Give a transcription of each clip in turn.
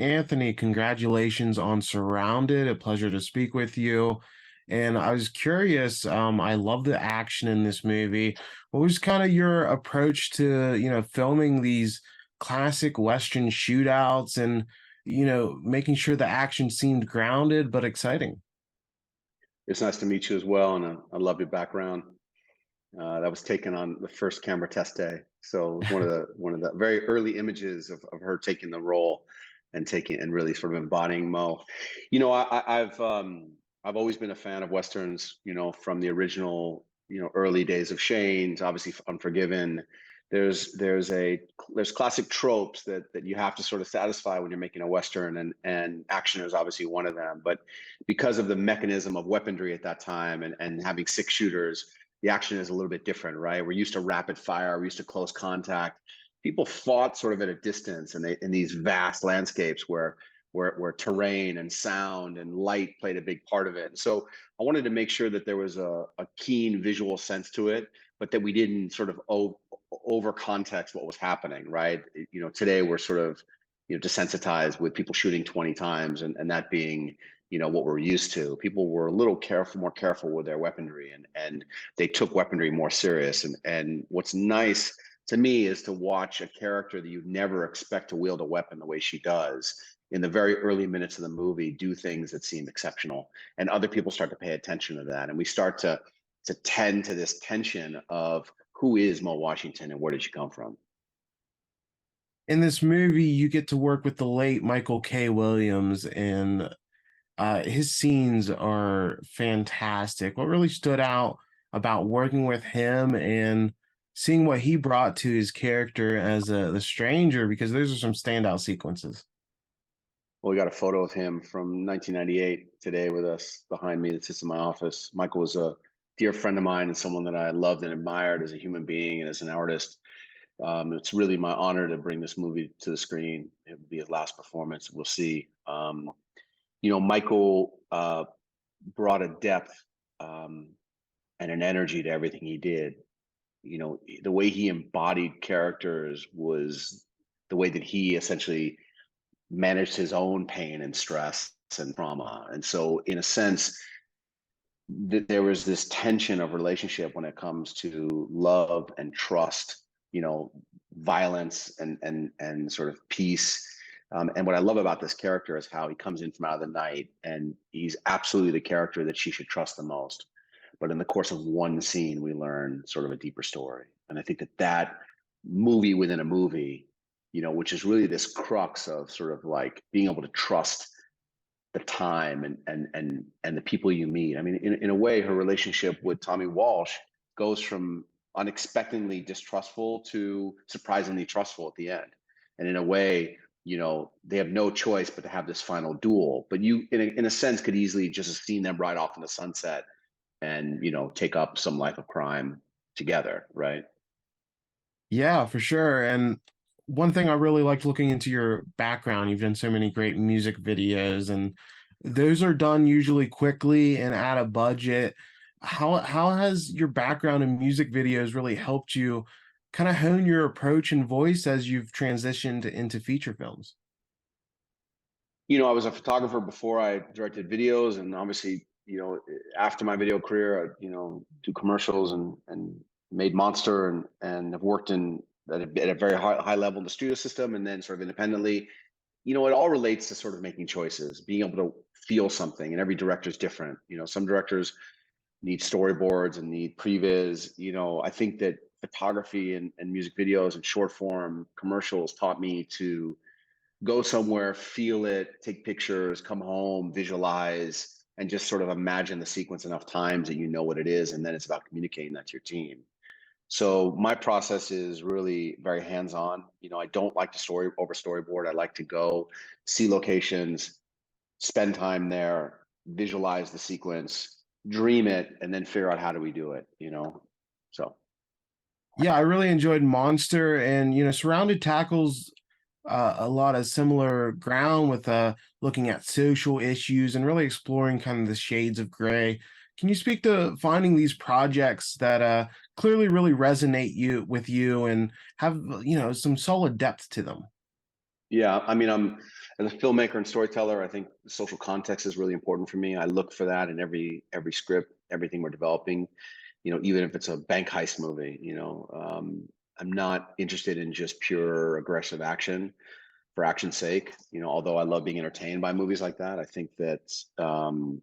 Anthony. Congratulations on Surrounded. A pleasure to speak with you. And I was curious, I love the action in this movie. What was kind of your approach to, filming these classic Western shootouts and, making sure the action seemed grounded but exciting? It's nice to meet you as well, and I love your background. That was taken on the first camera test day, so it was one of the very early images of her taking the role and taking and really sort of embodying Mo. I've always been a fan of westerns. From the original early days of Shane's, obviously Unforgiven. There's classic tropes that you have to sort of satisfy when you're making a western, and action is obviously one of them. But because of the mechanism of weaponry at that time and having six shooters, the action is a little bit different, right? We're used to rapid fire, we're used to close contact. People fought sort of at a distance in these vast landscapes where terrain and sound and light played a big part of it. So I wanted to make sure that there was a keen visual sense to it, but that we didn't sort of over context what was happening, right? Today we're sort of desensitized with people shooting 20 times and that being what we're used to. People were a little more careful with their weaponry, and they took weaponry more serious. And what's nice to me is to watch a character that you'd never expect to wield a weapon the way she does in the very early minutes of the movie do things that seem exceptional, and other people start to pay attention to that, and we start to tend to this tension of who is Mo Washington and where did she come from. In this movie, you get to work with the late Michael K. Williams, and his scenes are fantastic. What really stood out about working with him and seeing what he brought to his character as the stranger, because those are some standout sequences. Well, we got a photo of him from 1998 today with us behind me that sits in my office. Michael was a dear friend of mine and someone that I loved and admired as a human being and as an artist. It's really my honor to bring this movie to the screen. It will be his last performance. We'll see. Michael brought a depth and an energy to everything he did. The way he embodied characters was the way that he essentially managed his own pain and stress and trauma. And so, in a sense, there was this tension of relationship when it comes to love and trust, violence and sort of peace. And what I love about this character is how he comes in from out of the night, and he's absolutely the character that she should trust the most. But in the course of one scene, we learn sort of a deeper story. And I think that movie within a movie, which is really this crux of sort of like being able to trust the time and the people you meet. I mean, in a way, her relationship with Tommy Walsh goes from unexpectedly distrustful to surprisingly trustful at the end. And in a way, they have no choice but to have this final duel. But you, in a sense, could easily just have seen them ride off in the sunset and take up some life of crime together, right? Yeah, for sure. And one thing I really liked looking into your background, you've done so many great music videos, and those are done usually quickly and at a budget. How has your background in music videos really helped you kind of hone your approach and voice as you've transitioned into feature films? I was a photographer before I directed videos, and obviously, after my video career, I, do commercials and made Monster and have worked at a very high level in the studio system, and then sort of independently. It all relates to sort of making choices, being able to feel something, and every director is different. Some directors need storyboards and need previs. I think that photography and music videos and short form commercials taught me to go somewhere, feel it, take pictures, come home, visualize, and just sort of imagine the sequence enough times that you know what it is. And then it's about communicating that to your team. So my process is really very hands-on. I don't like to storyboard. I like to go see locations, spend time there, visualize the sequence, dream it, and then figure out how do we do it. So Yeah, I really enjoyed Monster, and Surrounded tackles a lot of similar ground with looking at social issues and really exploring kind of the shades of gray. Can you speak to finding these projects that clearly really resonate with you and have some solid depth to them? Yeah, I mean, as a filmmaker and storyteller, I think social context is really important for me. I look for that in every script, everything we're developing. Even if it's a bank heist movie, I'm not interested in just pure aggressive action for action's sake. Although I love being entertained by movies like that, I think that I'm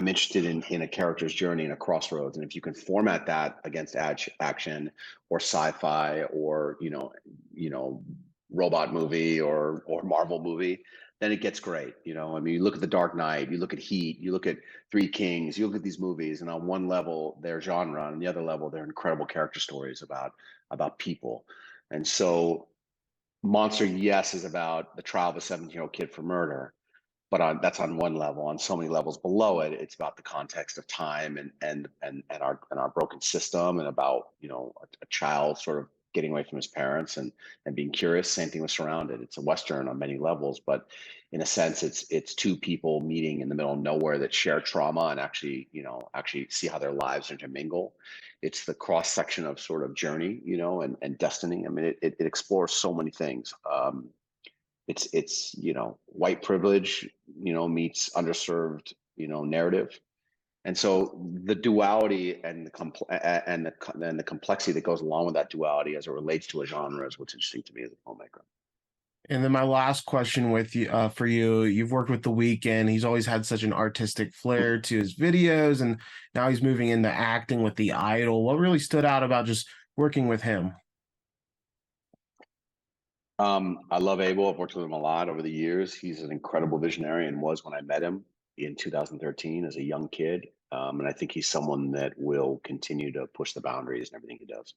interested in a character's journey and a crossroads. And if you can format that against action or sci-fi or robot movie or Marvel movie, then it gets great. I mean, you look at The Dark Knight, you look at Heat, you look at Three Kings, you look at these movies, and on one level they're genre, and on the other level they're incredible character stories about people. And so Monster, yes, is about the trial of a 17-year-old kid for murder, but that's on one level. On so many levels below it, it's about the context of time and our broken system, and about a child sort of getting away from his parents and being curious. Same thing with Surrounded. It's a Western on many levels, but in a sense, it's two people meeting in the middle of nowhere that share trauma and actually see how their lives intermingle. It's the cross section of sort of journey, and destiny. I mean, it explores so many things. It's white privilege meets underserved narrative, and so the duality and the complexity that goes along with that duality as it relates to a genre is what's interesting to me as a filmmaker. And then my last question with you, for you, you've worked with The Weeknd. He's always had such an artistic flair to his videos, and now he's moving into acting with The Idol. What really stood out about just working with him? I love Abel. I've worked with him a lot over the years. He's an incredible visionary, and was when I met him in 2013 as a young kid. And I think he's someone that will continue to push the boundaries in everything he does.